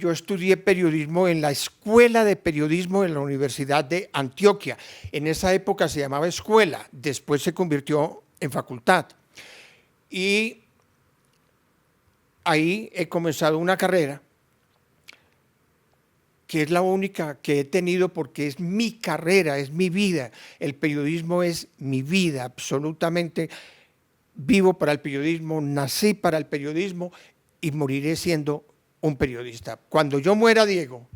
yo estudié periodismo en la Escuela de Periodismo de la Universidad de Antioquia. En esa época se llamaba escuela, después se convirtió en facultad. Y ahí he comenzado una carrera que es la única que he tenido porque es mi carrera, es mi vida. El periodismo es mi vida, absolutamente. Vivo para el periodismo, nací para el periodismo y moriré siendo un periodista. Cuando yo muera, Diego,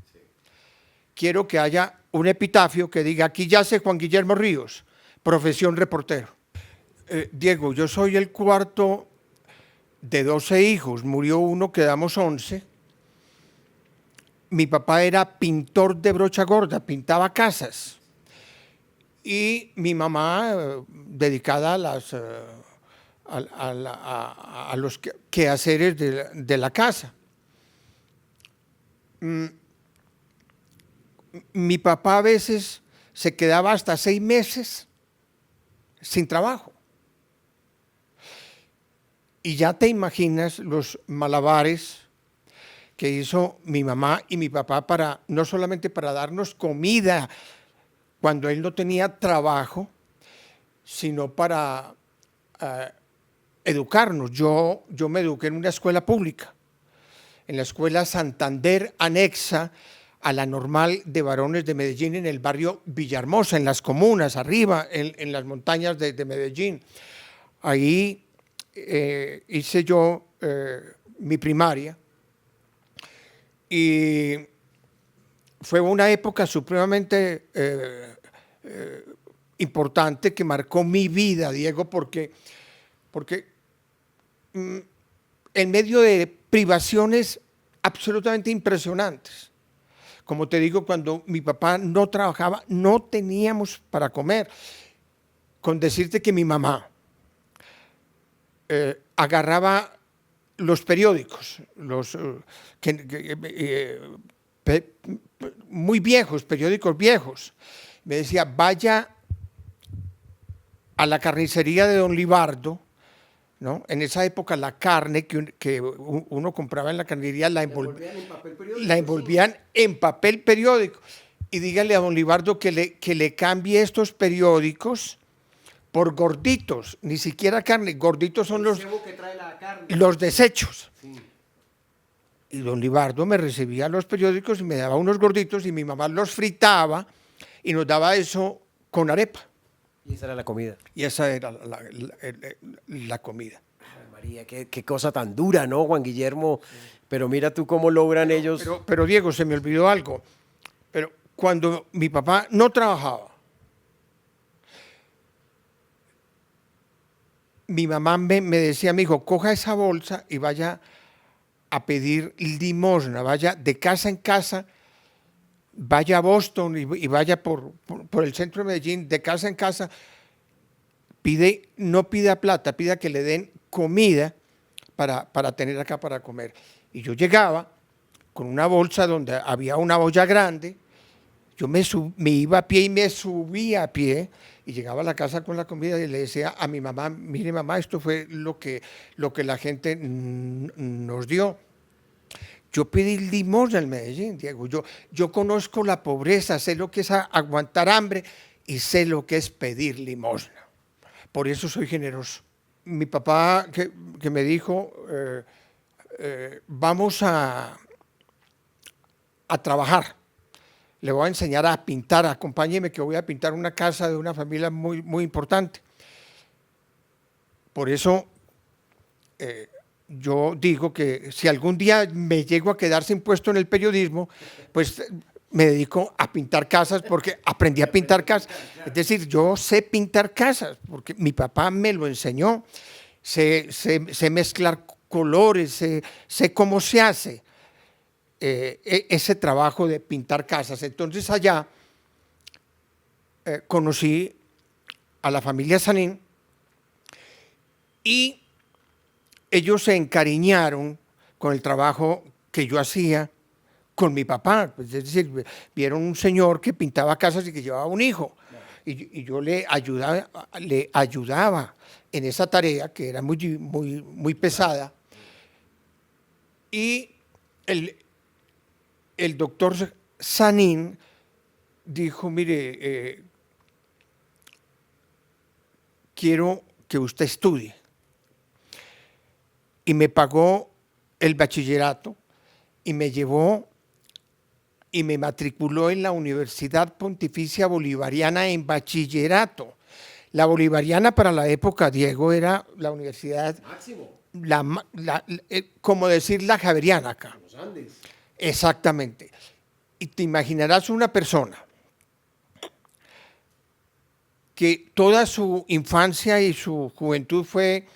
quiero que haya un epitafio que diga: aquí yace Juan Guillermo Ríos, profesión reportero. Diego, yo soy el cuarto de 12 hijos, murió uno, quedamos 11. Mi papá era pintor de brocha gorda, pintaba casas. Y mi mamá, dedicada a los quehaceres de la casa. Mi papá a veces se quedaba hasta 6 meses sin trabajo. Y ya te imaginas los malabares que hizo mi mamá y mi papá para, no solamente para darnos comida cuando él no tenía trabajo, sino para educarnos. Yo me eduqué en una escuela pública, en la escuela Santander, anexa a la Normal de Varones de Medellín, en el barrio Villahermosa, en las comunas, arriba, en las montañas de Medellín. Ahí hice yo mi primaria y fue una época supremamente importante que marcó mi vida, Diego, porque en medio de privaciones absolutamente impresionantes. Como te digo, cuando mi papá no trabajaba, no teníamos para comer. Con decirte que mi mamá agarraba los periódicos, muy viejos, periódicos viejos. Me decía: vaya a la carnicería de don Libardo, ¿no? En esa época la carne que uno compraba en la carnicería la envolvían en papel periódico. Y dígale a don Libardo que le cambie estos periódicos por gorditos, ni siquiera carne, gorditos son los desechos. Sí. Y don Libardo me recibía los periódicos y me daba unos gorditos y mi mamá los fritaba y nos daba eso con arepa. Y esa era la comida. Y esa era la comida. Ay, María, qué cosa tan dura, ¿no, Juan Guillermo? Sí. Pero mira tú cómo logran ellos. Pero Diego, se me olvidó algo. Pero cuando mi papá no trabajaba, mi mamá me decía: mi hijo, coja esa bolsa y vaya a pedir limosna, vaya de casa en casa, vaya a Boston y vaya por el centro de Medellín, de casa en casa, no pida plata, pida que le den comida para tener acá para comer. Y yo llegaba con una bolsa donde había una olla grande, yo me iba a pie y me subía a pie, y llegaba a la casa con la comida y le decía a mi mamá: mire mamá, esto fue lo que la gente nos dio. Yo pedí limosna en Medellín, Diego. Yo conozco la pobreza, sé lo que es aguantar hambre y sé lo que es pedir limosna. Por eso soy generoso. Mi papá que me dijo: vamos a trabajar. Le voy a enseñar a pintar, acompáñeme que voy a pintar una casa de una familia muy, muy importante. Por eso yo digo que si algún día me llego a quedar sin puesto en el periodismo, pues me dedico a pintar casas porque aprendí a pintar casas. Es decir, yo sé pintar casas porque mi papá me lo enseñó. Sé mezclar colores, sé cómo se hace ese trabajo de pintar casas. Entonces allá conocí a la familia Sanín y ellos se encariñaron con el trabajo que yo hacía con mi papá. Es decir, vieron un señor que pintaba casas y que llevaba un hijo. Y yo le ayudaba en esa tarea que era muy, muy, muy pesada. Y el doctor Sanín dijo, mire, quiero que usted estudie. Y me pagó el bachillerato y me llevó y me matriculó en la Universidad Pontificia Bolivariana en bachillerato. La bolivariana para la época, Diego, era la universidad, como decir la javeriana acá. Los Andes. Exactamente. Y te imaginarás una persona que toda su infancia y su juventud fue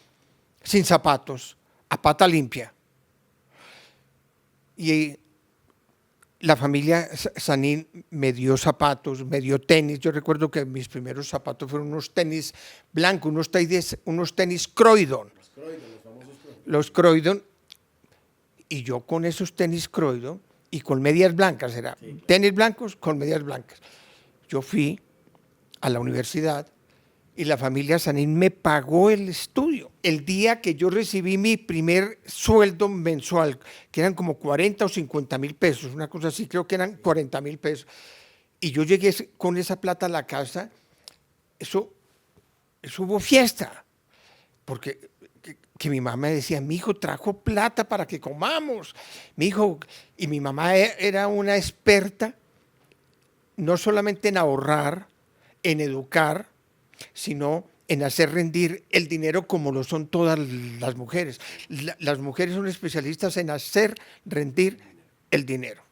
sin zapatos, a pata limpia. Y la familia Sanín me dio zapatos, me dio tenis. Yo recuerdo que mis primeros zapatos fueron unos tenis blancos, unos tenis Croydon. Los Croydon. Y yo con esos tenis Croydon y con medias blancas, era tenis blancos con medias blancas. Yo fui a la universidad y la familia Sanín me pagó el estudio. El día que yo recibí mi primer sueldo mensual, que eran como 40 o 50 mil pesos, una cosa así, creo que eran 40 mil pesos, y yo llegué con esa plata a la casa, eso hubo fiesta, porque que mi mamá me decía, mi hijo trajo plata para que comamos, mi hijo, y mi mamá era una experta, no solamente en ahorrar, en educar, sino en hacer rendir el dinero como lo son todas las mujeres. Las mujeres son especialistas en hacer rendir el dinero.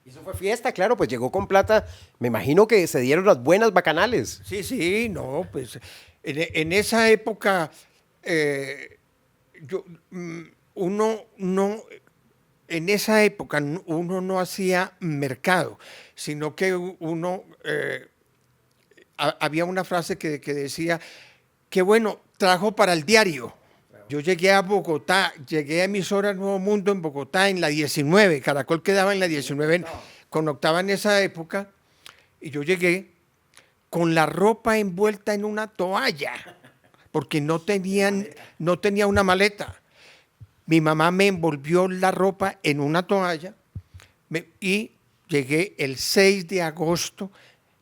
Y eso fue fiesta, claro, pues llegó con plata. Me imagino que se dieron las buenas bacanales. Sí, no, pues en esa época en esa época uno no hacía mercado, sino que uno había una frase que decía, qué bueno, trajo para el diario. Yo llegué a Bogotá, llegué a emisora Nuevo Mundo en Bogotá en la 19, Caracol quedaba en la 19, con octava en esa época, y yo llegué con la ropa envuelta en una toalla, porque no tenía una maleta. Mi mamá me envolvió la ropa en una toalla y llegué el 6 de agosto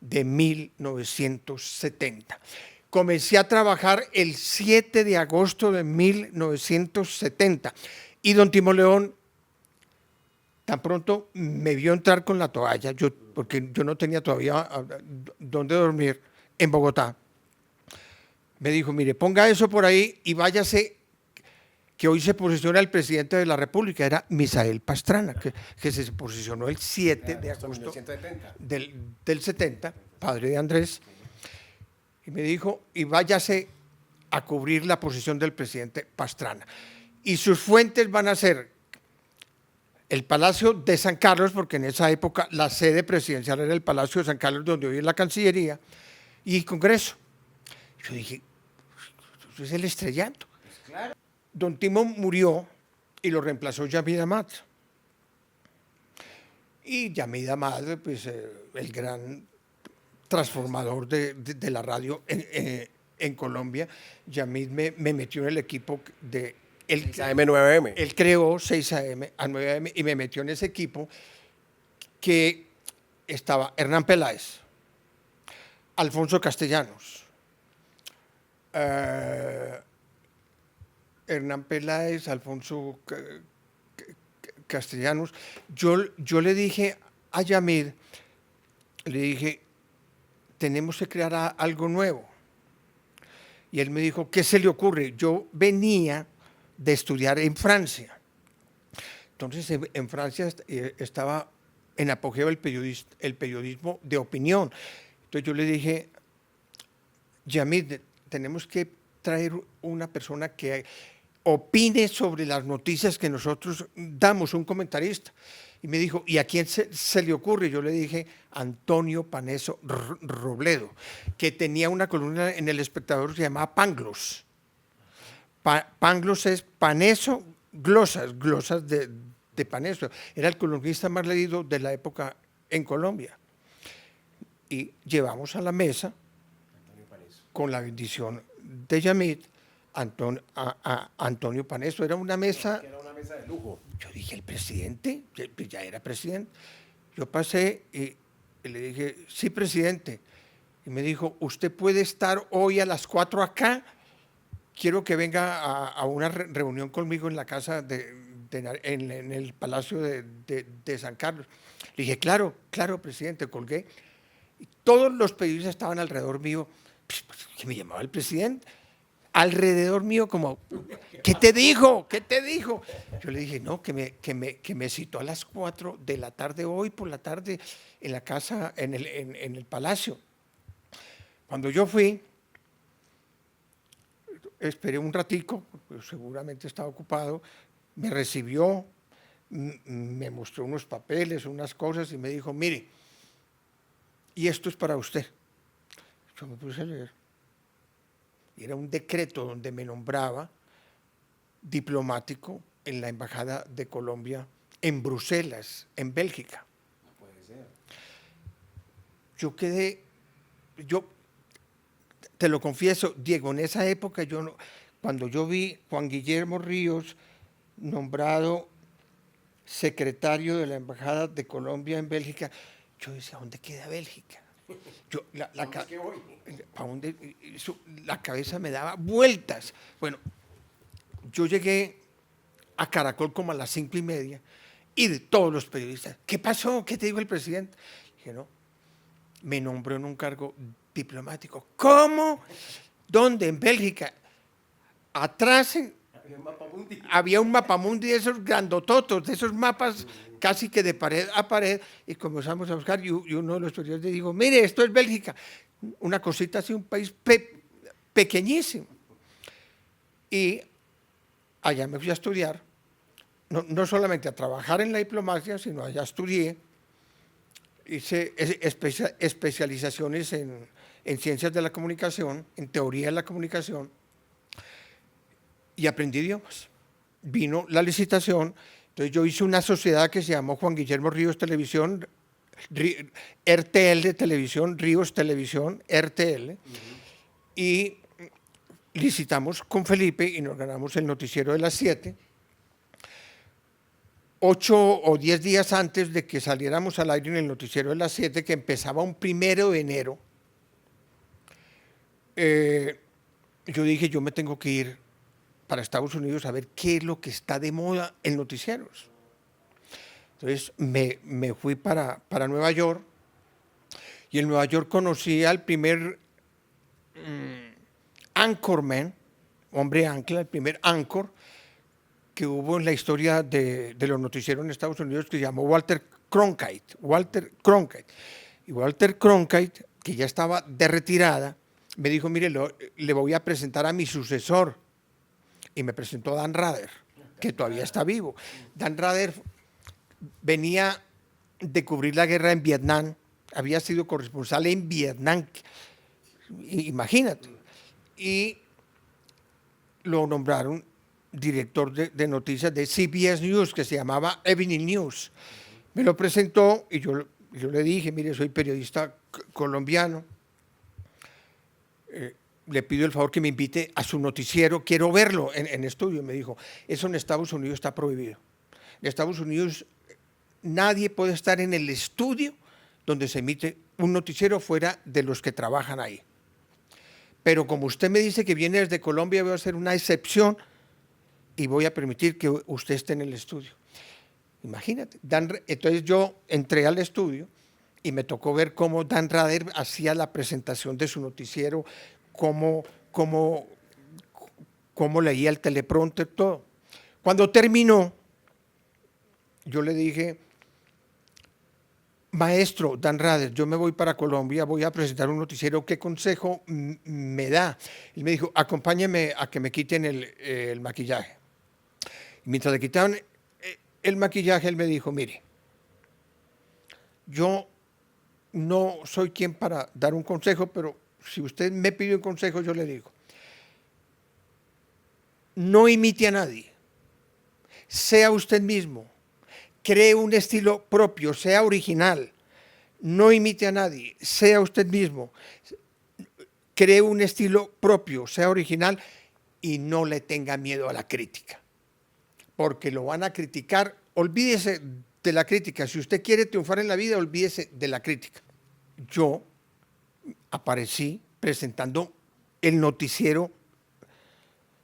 de 1970. Comencé a trabajar el 7 de agosto de 1970 y don Timo León tan pronto me vio entrar con la toalla, porque yo no tenía todavía dónde dormir en Bogotá. Me dijo, mire, ponga eso por ahí y váyase, que hoy se posiciona el presidente de la República, era Misael Pastrana, que se posicionó el 7 de agosto del 70, padre de Andrés, y me dijo, y váyase a cubrir la posición del presidente Pastrana. Y sus fuentes van a ser el Palacio de San Carlos, porque en esa época la sede presidencial era el Palacio de San Carlos, donde hoy es la Cancillería, y Congreso. Yo dije, eso es el estrellato. Claro. Don Timo murió y lo reemplazó Yamid Amad. Y Yamid Amad, pues el gran transformador de la radio en Colombia. Yamid me metió en el equipo de... 6am, 9am. Él creó 6am a 9am y me metió en ese equipo que estaba Hernán Peláez, Alfonso Castellanos, Hernán Peláez, Alfonso Castellanos. Yo le dije a Yamid, le dije, tenemos que crear algo nuevo. Y él me dijo, ¿qué se le ocurre? Yo venía de estudiar en Francia. Entonces, en Francia estaba en apogeo el periodismo de opinión. Entonces yo le dije, Yamid, tenemos que traer una persona que opine sobre las noticias que nosotros damos, un comentarista. Y me dijo, ¿y a quién se le ocurre? Yo le dije, Antonio Paneso Robledo, que tenía una columna en El Espectador que se llamaba Pangloss. Pangloss es Paneso, glosas de Paneso. Era el columnista más leído de la época en Colombia. Y llevamos a la mesa, con la bendición de Yamid, a Antonio Paneso. Era una mesa mesa de lujo. Yo dije, ¿el presidente? Ya era presidente. Yo pasé y le dije, sí, presidente. Y me dijo, ¿usted puede estar hoy a las 4 acá? Quiero que venga a una reunión conmigo en la casa en el Palacio de San Carlos. Le dije, claro, claro, presidente, colgué. Y todos los periodistas estaban alrededor mío, que me llamaba el presidente, alrededor mío como, ¿qué te dijo? ¿Qué te dijo? Yo le dije, no, que me citó a las 4 de la tarde, hoy por la tarde, en la casa, en el Palacio. Cuando yo fui, esperé un ratico, pues seguramente estaba ocupado, me recibió, me mostró unos papeles, unas cosas y me dijo, mire, y esto es para usted. Yo me puse a leer. Y era un decreto donde me nombraba diplomático en la Embajada de Colombia en Bruselas, en Bélgica. No puede ser. Yo te lo confieso, Diego, en esa época cuando yo vi Juan Guillermo Ríos nombrado secretario de la Embajada de Colombia en Bélgica, yo decía, ¿dónde queda Bélgica? La cabeza me daba vueltas. Bueno, yo llegué a Caracol como a las 5:30 y de todos los periodistas, ¿qué pasó? ¿Qué te dijo el presidente? Dije, no, me nombró en un cargo diplomático. ¿Cómo? ¿Dónde? En Bélgica. Atrás había un mapamundi de esos grandototos, de esos mapas casi que de pared a pared, y comenzamos a buscar, y uno de los periodistas dijo, mire, esto es Bélgica, una cosita así, un país pequeñísimo. Y allá me fui a estudiar, no solamente a trabajar en la diplomacia, sino allá estudié, hice especializaciones en ciencias de la comunicación, en teoría de la comunicación, y aprendí idiomas. Vino la licitación, entonces yo hice una sociedad que se llamó Juan Guillermo Ríos Televisión, RTL Televisión, Ríos Televisión, RTL, y licitamos con Felipe y nos ganamos el noticiero de las 7. 8 o 10 días antes de que saliéramos al aire en el noticiero de las 7, que empezaba un 1 de enero, yo dije, yo me tengo que ir para Estados Unidos a ver qué es lo que está de moda en noticieros. Entonces me fui para Nueva York, y en Nueva York conocí al primer anchorman, hombre ancla, el primer anchor que hubo en la historia de los noticieros en Estados Unidos, que se llamó Walter Cronkite. Y Walter Cronkite, que ya estaba de retirada, me dijo, mire, le voy a presentar a mi sucesor. Y me presentó a Dan Rather, que todavía está vivo. Dan Rather venía de cubrir la guerra en Vietnam, había sido corresponsal en Vietnam, imagínate. Y lo nombraron director de noticias de CBS News, que se llamaba Evening News. Me lo presentó y yo le dije, mire, soy periodista colombiano, le pido el favor que me invite a su noticiero, quiero verlo en estudio. Me dijo, eso en Estados Unidos está prohibido. En Estados Unidos nadie puede estar en el estudio donde se emite un noticiero fuera de los que trabajan ahí. Pero como usted me dice que viene desde Colombia, voy a hacer una excepción y voy a permitir que usted esté en el estudio. Imagínate. Entonces yo entré al estudio y me tocó ver cómo Dan Rather hacía la presentación de su noticiero, cómo leía el teleprompter, todo. Cuando terminó, yo le dije, maestro Dan Rather, yo me voy para Colombia, voy a presentar un noticiero, ¿qué consejo me da? Él me dijo, acompáñeme a que me quiten el maquillaje. Y mientras le quitaban el maquillaje, él me dijo, mire, yo no soy quien para dar un consejo, pero si usted me pide un consejo, yo le digo, no imite a nadie, sea usted mismo, cree un estilo propio, sea original, no imite a nadie, sea usted mismo, cree un estilo propio, sea original y no le tenga miedo a la crítica. porque lo van a criticar. Olvídese de la crítica. Si usted quiere triunfar en la vida, olvídese de la crítica. Yo aparecí presentando el noticiero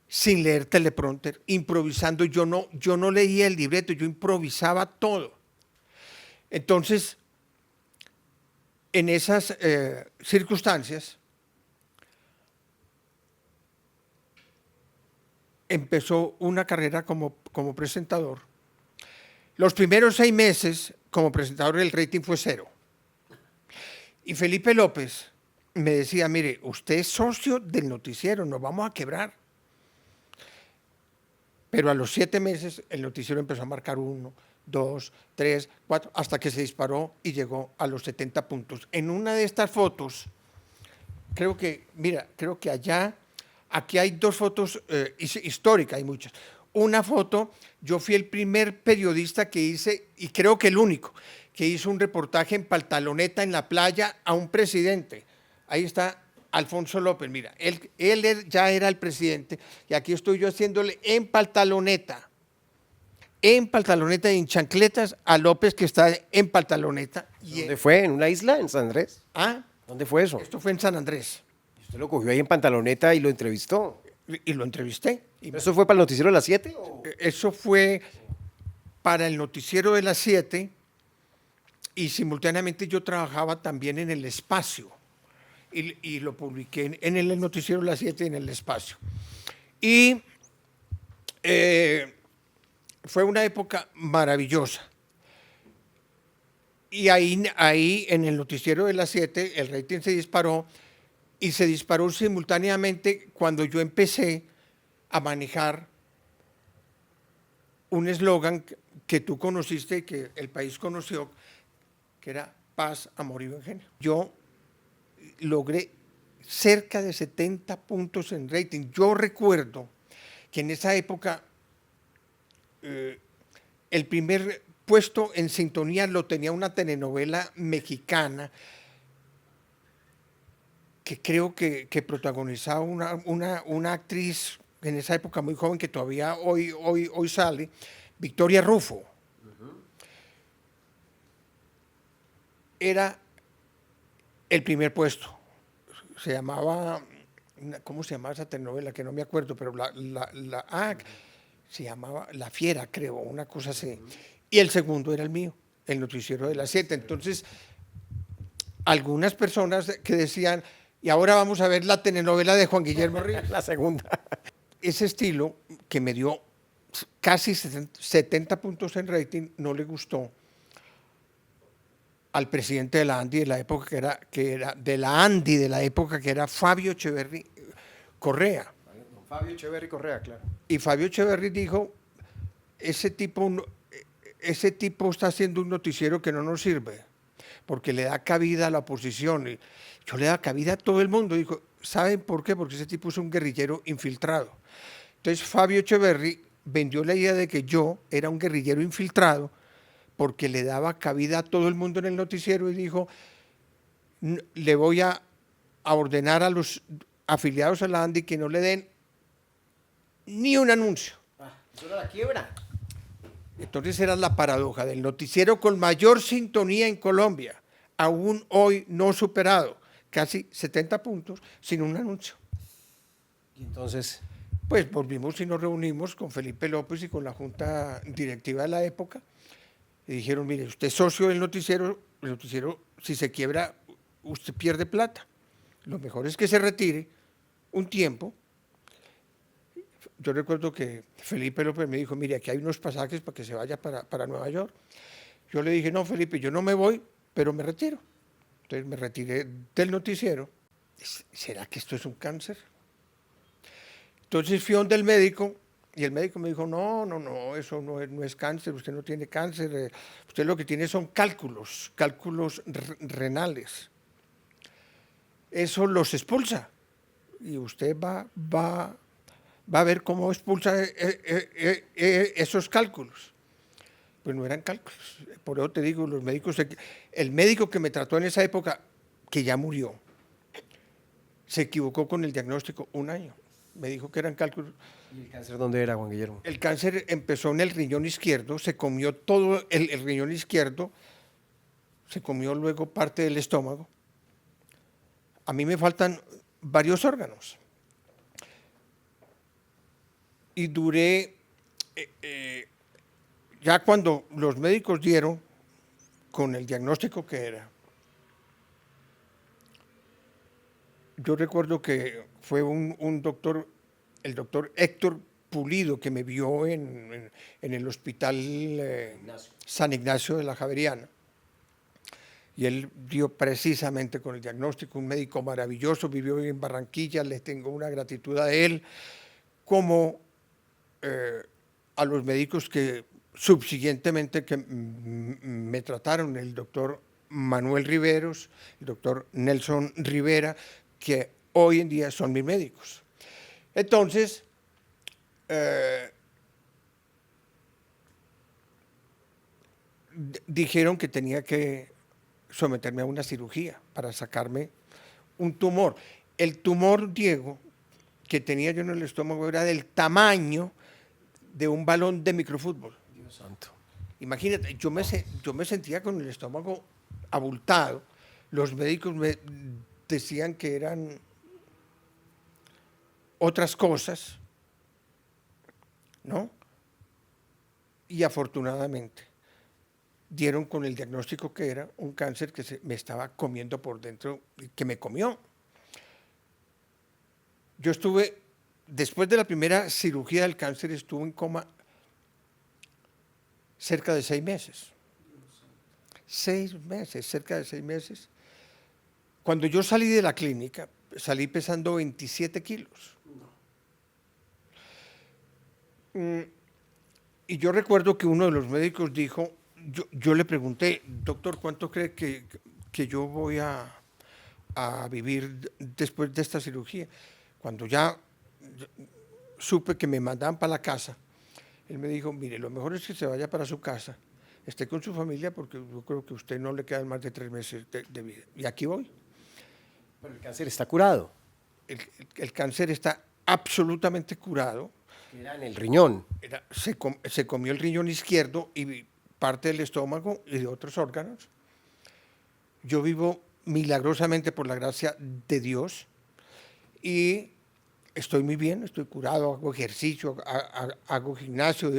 sin leer teleprompter, improvisando. Yo no leía el libreto, yo improvisaba todo. Entonces, en esas circunstancias, empezó una carrera como presentador. Los primeros 6 meses como presentador el rating fue 0. Y Felipe López me decía, mire, usted es socio del noticiero, nos vamos a quebrar. Pero a los 7 meses el noticiero empezó a marcar 1, 2, 3, 4, hasta que se disparó y llegó a los 70 puntos. En una de estas fotos, creo que aquí hay 2 fotos históricas, hay muchas. Una foto, yo fui el primer periodista que hice, y creo que el único, que hizo un reportaje en pantaloneta en la playa a un presidente. Ahí está Alfonso López, mira, él ya era el presidente, y aquí estoy yo haciéndole en pantaloneta y en chancletas a López, que está en pantaloneta. ¿Dónde fue? ¿En una isla? ¿En San Andrés? ¿Ah? ¿Dónde fue eso? Esto fue en San Andrés. ¿Usted lo cogió ahí en pantaloneta y lo entrevistó? Y lo entrevisté. ¿Eso fue para el noticiero de las 7? Eso fue para el noticiero de las 7 y simultáneamente yo trabajaba también en El Espacio y lo publiqué en el noticiero de las 7 y en El Espacio. Y fue una época maravillosa. Y ahí en el noticiero de las 7 el rating se disparó, y se disparó simultáneamente cuando yo empecé a manejar un eslogan que tú conociste, que el país conoció, que era paz, amor y ingenio. Yo logré cerca de 70 puntos en rating. Yo recuerdo que en esa época el primer puesto en sintonía lo tenía una telenovela mexicana que creo que protagonizaba una actriz en esa época muy joven, que todavía hoy sale, Victoria Rufo. Era el primer puesto. Se llamaba, ¿cómo se llamaba esa telenovela? Que no me acuerdo, pero se llamaba La Fiera, creo, una cosa así. Y el segundo era el mío, el noticiero de las 7. Entonces, algunas personas que decían, y ahora vamos a ver la telenovela de Juan Guillermo Ríos. La segunda. Ese estilo, que me dio casi 70 puntos en rating, no le gustó al presidente de la ANDI de la época, que era Fabio Echeverry Correa. Fabio Echeverry Correa, claro. Y Fabio Echeverry dijo, ese tipo está haciendo un noticiero que no nos sirve, porque le da cabida a la oposición. Y yo le da cabida a todo el mundo. Dijo, ¿saben por qué? Porque ese tipo es un guerrillero infiltrado. Entonces Fabio Echeverry vendió la idea de que yo era un guerrillero infiltrado porque le daba cabida a todo el mundo en el noticiero, y dijo, le voy a ordenar a los afiliados a la ANDI que no le den ni un anuncio. Eso era la quiebra. Entonces era la paradoja del noticiero con mayor sintonía en Colombia, aún hoy no superado, casi 70 puntos, sin un anuncio. Y entonces, pues volvimos y nos reunimos con Felipe López y con la junta directiva de la época, y dijeron, mire, usted es socio del noticiero, el noticiero, si se quiebra, usted pierde plata. Lo mejor es que se retire un tiempo. Yo recuerdo que Felipe López me dijo, mire, aquí hay unos pasajes para que se vaya para Nueva York. Yo le dije, no, Felipe, yo no me voy, pero me retiro. Entonces me retiré del noticiero. ¿Será que esto es un cáncer? Entonces fui a donde el médico, y el médico me dijo, no, eso no es cáncer, usted no tiene cáncer, usted lo que tiene son cálculos renales. Eso los expulsa, y usted va a ver cómo expulsa esos cálculos. Pues no eran cálculos. Por eso te digo, los médicos, el médico que me trató en esa época, que ya murió, se equivocó con el diagnóstico 1 año. me dijo que eran cálculos. ¿Y el cáncer dónde era, Juan Guillermo? El cáncer empezó en el riñón izquierdo, se comió todo el riñón izquierdo, se comió luego parte del estómago. A mí me faltan varios órganos. Y duré, ya cuando los médicos dieron con el diagnóstico que era, yo recuerdo que fue un doctor, el doctor Héctor Pulido, que me vio en el hospital San Ignacio de la Javeriana. Y él dio precisamente con el diagnóstico, un médico maravilloso, vivió en Barranquilla, le tengo una gratitud a él, como a los médicos que subsiguientemente que me trataron, el doctor Manuel Riveros, el doctor Nelson Rivera, que hoy en día son mis médicos. Entonces, dijeron que tenía que someterme a una cirugía para sacarme un tumor. El tumor, Diego, que tenía yo en el estómago era del tamaño de un balón de microfútbol. Dios santo. Imagínate, yo me sentía con el estómago abultado. Los médicos me decían que eran otras cosas, ¿no? Y afortunadamente dieron con el diagnóstico que era un cáncer que me estaba comiendo por dentro, que me comió. Yo estuve, después de la primera cirugía del cáncer, estuve en coma cerca de 6 meses. 6 meses, cerca de 6 meses. Cuando yo salí de la clínica, salí pesando 27 kilos. Y yo recuerdo que uno de los médicos dijo, yo le pregunté, doctor, ¿cuánto cree que yo voy a vivir después de esta cirugía? Cuando ya supe que me mandaban para la casa, él me dijo, mire, lo mejor es que se vaya para su casa, esté con su familia, porque yo creo que a usted no le quedan más de 3 meses de vida. Y aquí voy. Pero el cáncer está curado. El cáncer está absolutamente curado. Era en el riñón. Se comió el riñón izquierdo y parte del estómago y de otros órganos. Yo vivo milagrosamente por la gracia de Dios y estoy muy bien, estoy curado, hago ejercicio, hago gimnasio,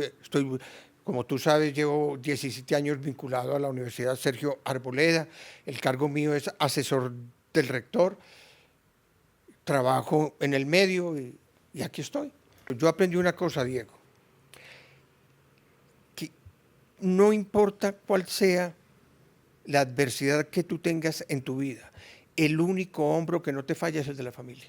como tú sabes, llevo 17 años vinculado a la Universidad Sergio Arboleda, el cargo mío es asesor del rector, trabajo en el medio y aquí estoy. Yo aprendí una cosa, Diego, que no importa cuál sea la adversidad que tú tengas en tu vida, el único hombro que no te falla es el de la familia.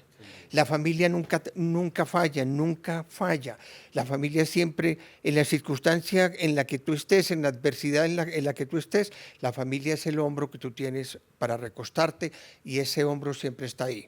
La familia nunca falla, nunca falla. La familia siempre, en la circunstancia en la que tú estés, en la adversidad en la que tú estés, la familia es el hombro que tú tienes para recostarte y ese hombro siempre está ahí.